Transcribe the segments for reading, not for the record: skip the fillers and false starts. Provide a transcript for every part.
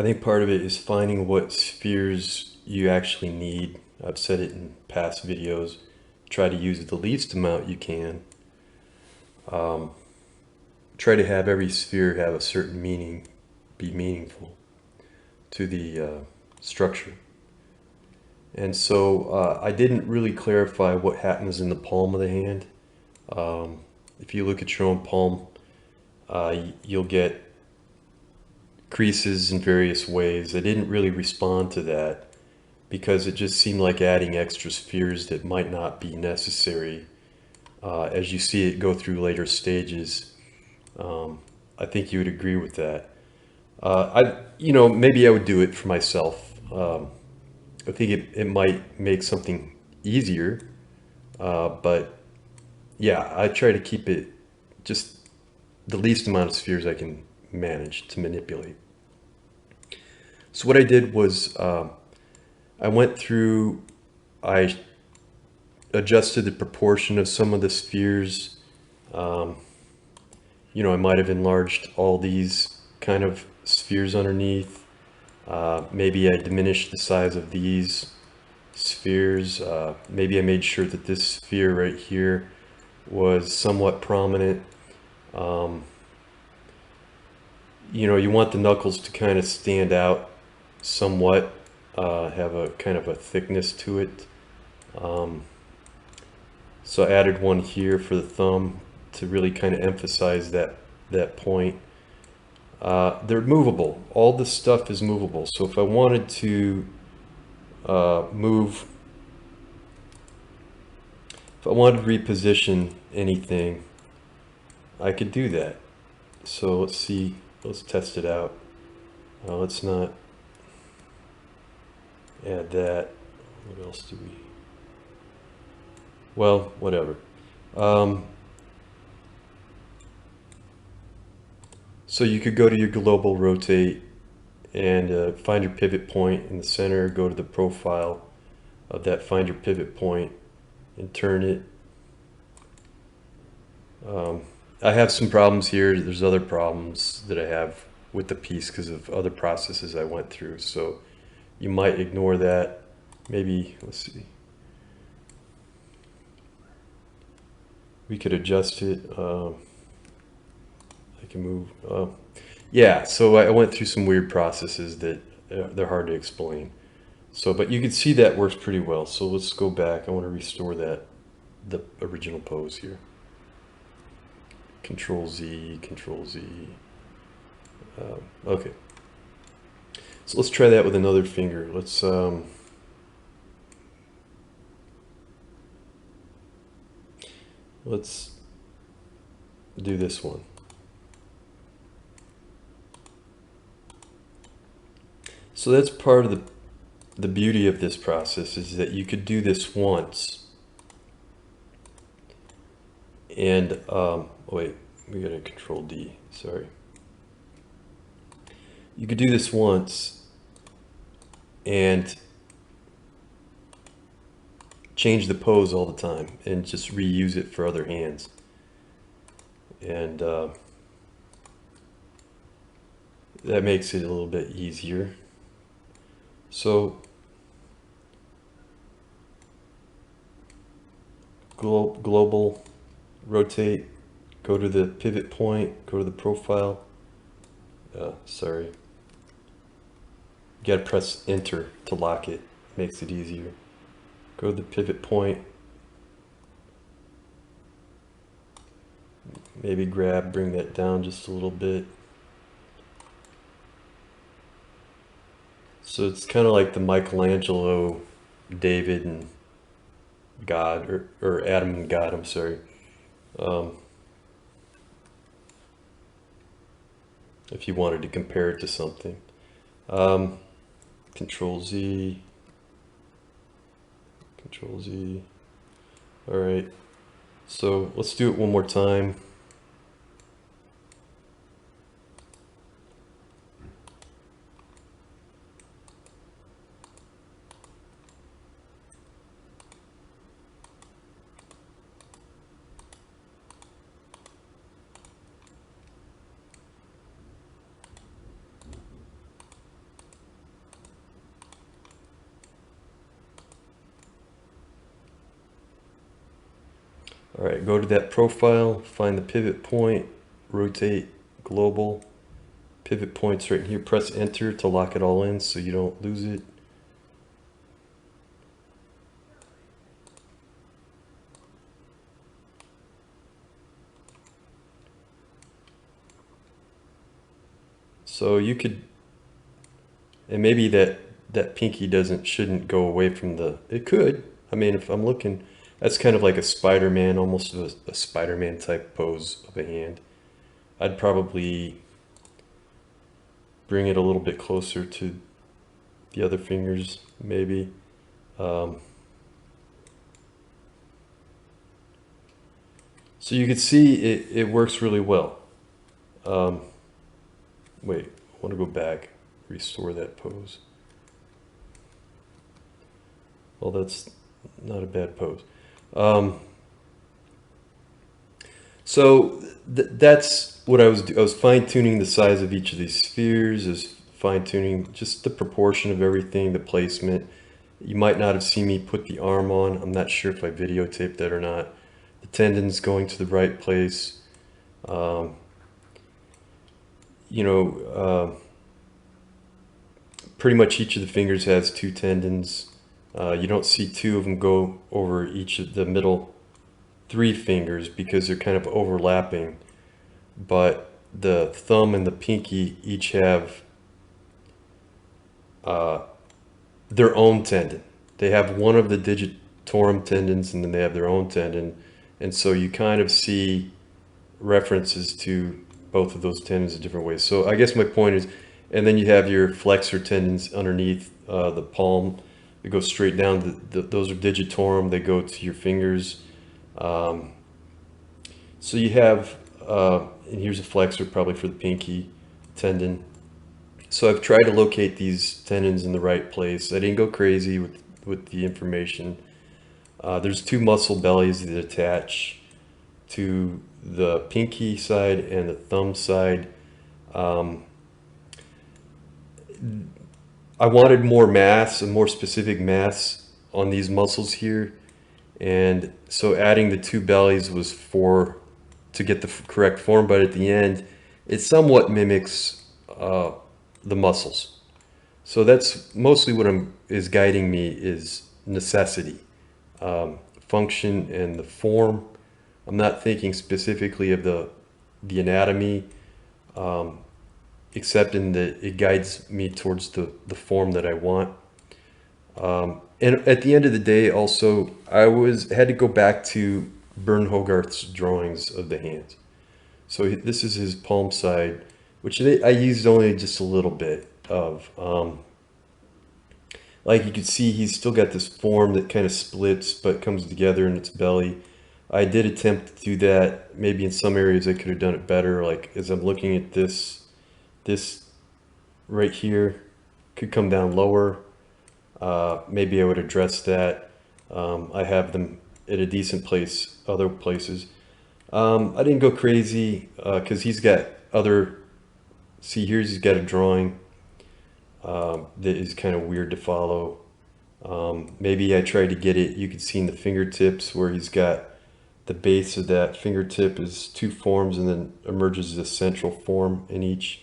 I think part of it is finding what spheres you actually need. I've said it in past videos. Try to use the least amount you can. Try to have every sphere have a certain meaning, be meaningful to the structure. And so I didn't really clarify what happens in the palm of the hand. If you look at your own palm, you'll get creases in various ways. I didn't really respond to that because it just seemed like adding extra spheres that might not be necessary. As you see it go through later stages, I think you would agree with that. Maybe I would do it for myself. I think it might make something easier, but yeah, I try to keep it just the least amount of spheres I can manage to manipulate. So what I did was I went through, I adjusted the proportion of some of the spheres. I might have enlarged all these kind of spheres underneath. Maybe I diminished the size of these spheres. Maybe I made sure that this sphere right here was somewhat prominent. You want the knuckles to kind of stand out somewhat, have a kind of a thickness to it. So I added one here for the thumb to really kind of emphasize that point. They're movable. All this stuff is movable. So if I wanted to if I wanted to reposition anything, I could do that. So let's see, let's test it out. Let's not add that. What else do we? Well, whatever. So you could go to your global rotate and find your pivot point in the center, go to the profile of that, find your pivot point and turn it. I have some problems here. There's other problems that I have with the piece because of other processes I went through. So you might ignore that. Maybe, let's see. We could adjust it. I can move. Yeah, so I went through some weird processes that they're hard to explain. So, but you can see that works pretty well. So let's go back. I want to restore the original pose here. Control Z, Control Z. Okay. So let's try that with another finger. Let's do this one. So that's part of the beauty of this process is that you could do this once. And, wait, we got to Control D, sorry. You could do this once and change the pose all the time and just reuse it for other hands. And that makes it a little bit easier. So global rotate, go to the pivot point, go to the profile. Sorry. You gotta press enter to lock it. Makes it easier. Go to the pivot point. Maybe bring that down just a little bit. So it's kind of like the Michelangelo, David and God, or Adam and God, I'm sorry. If you wanted to compare it to something. Control Z. Control Z. All right. So let's do it one more time. All right, go to that profile, find the pivot point, rotate global. Pivot points right here, press enter to lock it all in so you don't lose it. So you could, and maybe that pinky shouldn't go away from it could. I mean, if I'm looking, that's kind of like a Spider-Man, almost a Spider-Man type pose of a hand. I'd probably bring it a little bit closer to the other fingers, maybe. So you can see it works really well. Wait, I want to go back, restore that pose. Well, that's not a bad pose. So that's what I was doing. I was fine-tuning the size of each of these spheres, is fine-tuning just the proportion of everything, the placement. You might not have seen me put the arm on. I'm not sure if I videotaped that or not. The tendons going to the right place. Pretty much each of the fingers has 2 tendons. You don't see 2 of them go over each of the middle 3 fingers because they're kind of overlapping, but the thumb and the pinky each have their own tendon. They have one of the digitorum tendons and then they have their own tendon, and so you kind of see references to both of those tendons in different ways. So I guess my point is, and then you have your flexor tendons underneath the palm. They go straight down. Those are digitorum. They go to your fingers. So you have, and here's a flexor probably for the pinky tendon. So I've tried to locate these tendons in the right place. I didn't go crazy with the information. There's 2 muscle bellies that attach to the pinky side and the thumb side. I wanted more mass, a more specific mass on these muscles here. And so adding the 2 bellies was to get the correct form, but at the end, it somewhat mimics the muscles. So that's mostly what is guiding me, is necessity, function, and the form. I'm not thinking specifically of the anatomy, except in that it guides me towards the form that I want. And at the end of the day, also, I had to go back to Burne Hogarth's drawings of the hands. So this is his palm side, which I used only just a little bit of. Like you can see, he's still got this form that kind of splits but comes together in its belly. I did attempt to do that. Maybe in some areas I could have done it better. Like as I'm looking at this right here could come down lower. Maybe I would address that. I have them at a decent place, other places. I didn't go crazy because he's got see, here's he's got a drawing that is kind of weird to follow. Maybe I tried to get it, you can see in the fingertips where he's got the base of that fingertip is 2 forms and then emerges a central form in each.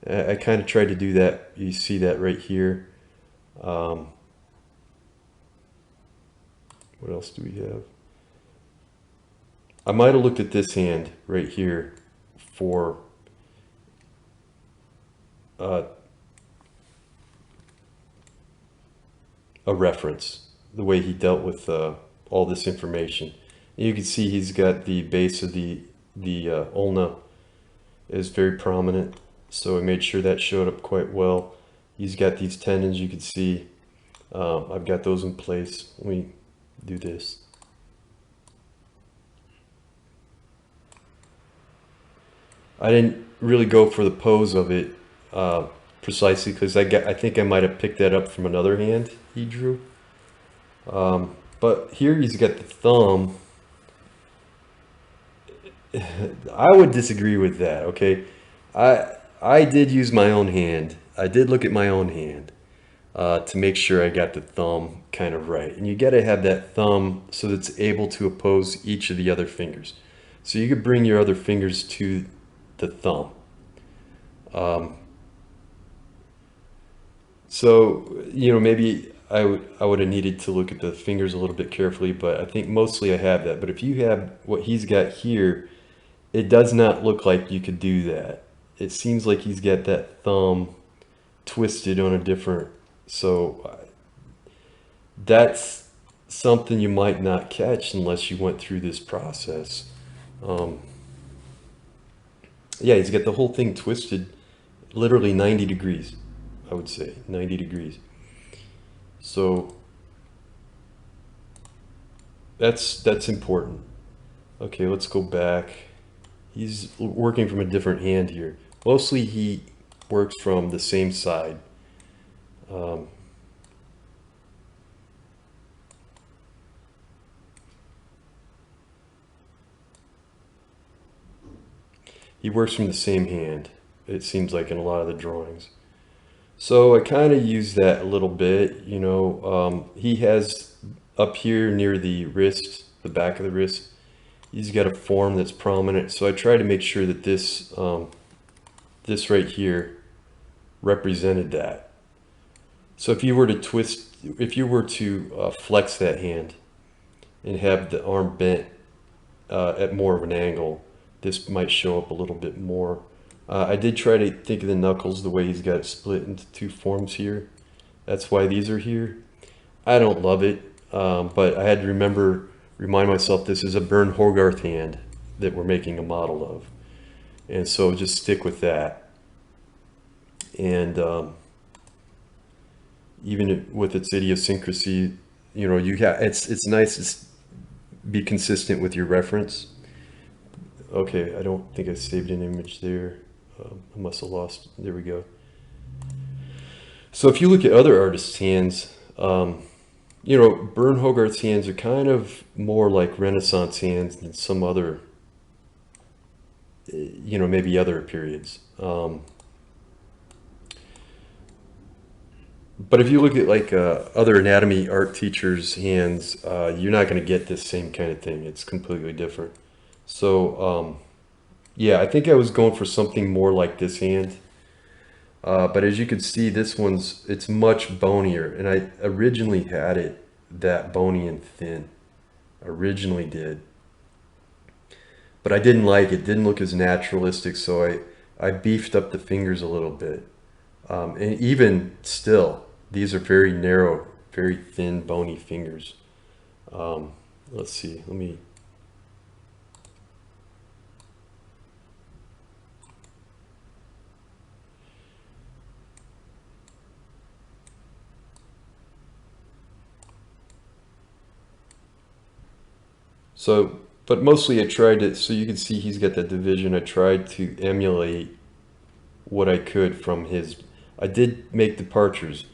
I kind of tried to do that. You see that right here. What else do we have? I might have looked at this hand right here for a reference, the way he dealt with all this information. You can see he's got the base of the ulna is very prominent, so I made sure that showed up quite well. He's got these tendons, you can see. I've got those in place. Let me do this. I didn't really go for the pose of it precisely because I think I might have picked that up from another hand he drew. But here he's got the thumb. I would disagree with that, okay? I did use my own hand. I did look at my own hand. to make sure I got the thumb kind of right. And you got to have that thumb so that it's able to oppose each of the other fingers. So you could bring your other fingers to the thumb. So, maybe I would have needed to look at the fingers a little bit carefully, but I think mostly I have that. But if you have what he's got here, it does not look like you could do that. It seems like he's got that thumb twisted on a different, so that's something you might not catch unless you went through this process. Um, yeah, he's got the whole thing twisted literally 90 degrees, I would say 90 degrees. So that's important. Okay, let's go back. He's working from a different hand here. Mostly he works from the same side. Um, he works from the same hand, it seems like, in a lot of the drawings. So I kind of use that a little bit, he has up here near the wrist, the back of the wrist, he's got a form that's prominent. So I try to make sure that this right here represented that. So if you were to twist, if you were to flex that hand and have the arm bent at more of an angle, this might show up a little bit more. I did try to think of the knuckles the way he's got it split into two forms here. That's why these are here. I don't love it, but I had to remind myself this is a Burne Hogarth hand that we're making a model of. And so just stick with that. And even with its idiosyncrasy, it's nice to be consistent with your reference. Okay, I don't think I saved an image there. I must have lost. There we go. So if you look at other artists' hands, Burne Hogarth's hands are kind of more like Renaissance hands than some other, maybe other periods. But if you look at like other anatomy art teachers' hands, you're not going to get this same kind of thing. It's completely different. So yeah, I think I was going for something more like this hand. But as you can see, it's much bonier. And I originally had it that bony and thin. Originally did. But I didn't like it. Didn't look as naturalistic, so I beefed up the fingers a little bit. And even still, these are very narrow, very thin, bony fingers. Let's see, let me... So, but mostly I tried to, so you can see he's got that division. I tried to emulate what I could from his. I did make departures.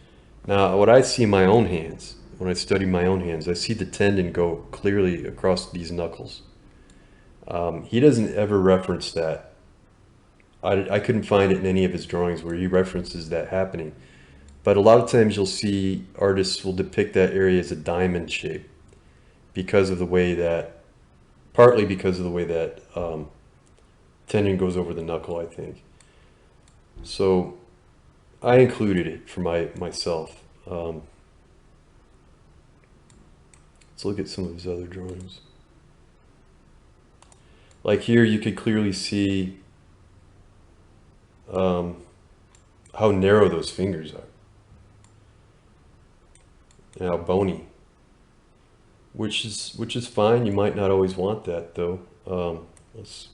Now, what I see in my own hands, when I study my own hands, I see the tendon go clearly across these knuckles. He doesn't ever reference that. I couldn't find it in any of his drawings where he references that happening. But a lot of times you'll see artists will depict that area as a diamond shape because of the way that, partly because of the way that tendon goes over the knuckle, I think. So I included it for myself. Let's look at some of his other drawings. Like here, you could clearly see how narrow those fingers are, and how bony. Which is fine. You might not always want that though. Let's.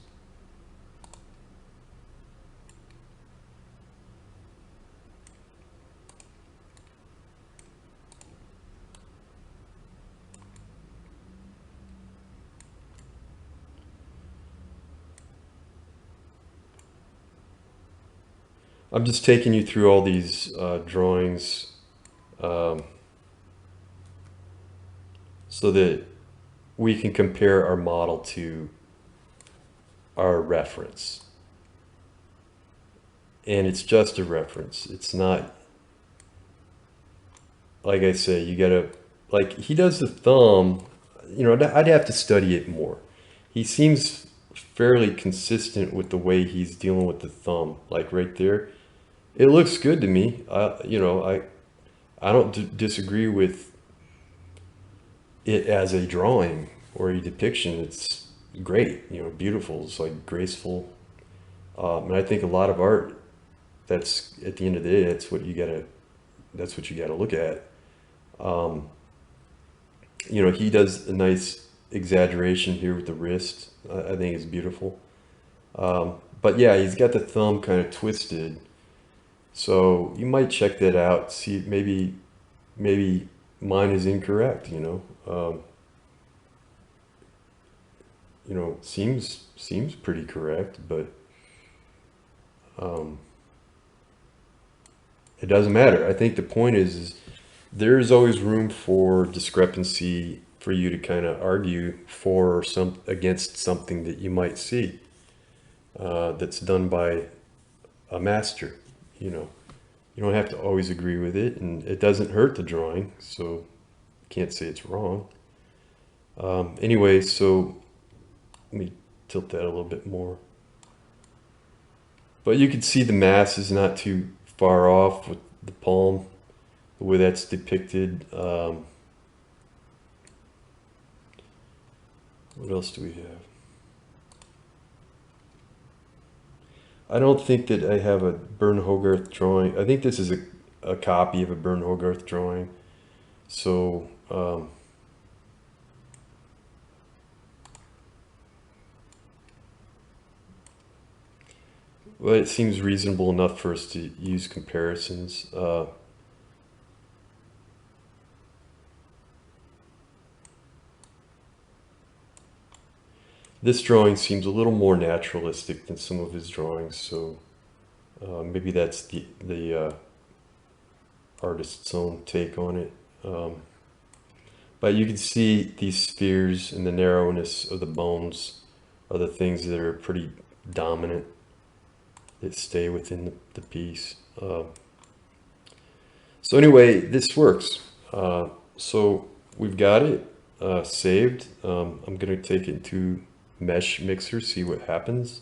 I'm just taking you through all these drawings so that we can compare our model to our reference. And it's just a reference. It's not like I say, you gotta, like he does the thumb, you know, I'd have to study it more. He seems fairly consistent with the way he's dealing with the thumb, like right there. It looks good to me. I don't disagree with it as a drawing or a depiction. It's great, you know, beautiful. It's like graceful. And I think a lot of art, that's at the end of the day, that's what you gotta look at. Um, you know, he does a nice exaggeration here with the wrist. I think it's beautiful. But yeah, he's got the thumb kind of twisted. So you might check that out. See, maybe mine is incorrect, you know. Seems pretty correct, but um, it doesn't matter. I think the point is there's always room for discrepancy for you to kind of argue for or some against something that you might see that's done by a master. You know, you don't have to always agree with it, and it doesn't hurt the drawing, so you can't say it's wrong. Anyway, so let me tilt that a little bit more. But you can see the mass is not too far off with the palm, the way that's depicted. What else do we have? I don't think that I have a Burne Hogarth drawing. I think this is a copy of a Burne Hogarth drawing. So, well, it seems reasonable enough for us to use comparisons. This drawing seems a little more naturalistic than some of his drawings, so maybe that's the artist's own take on it. But you can see these spheres and the narrowness of the bones are the things that are pretty dominant, that stay within the piece. So anyway, this works. So we've got it saved. I'm going to take it to Mesh Mixer, see what happens.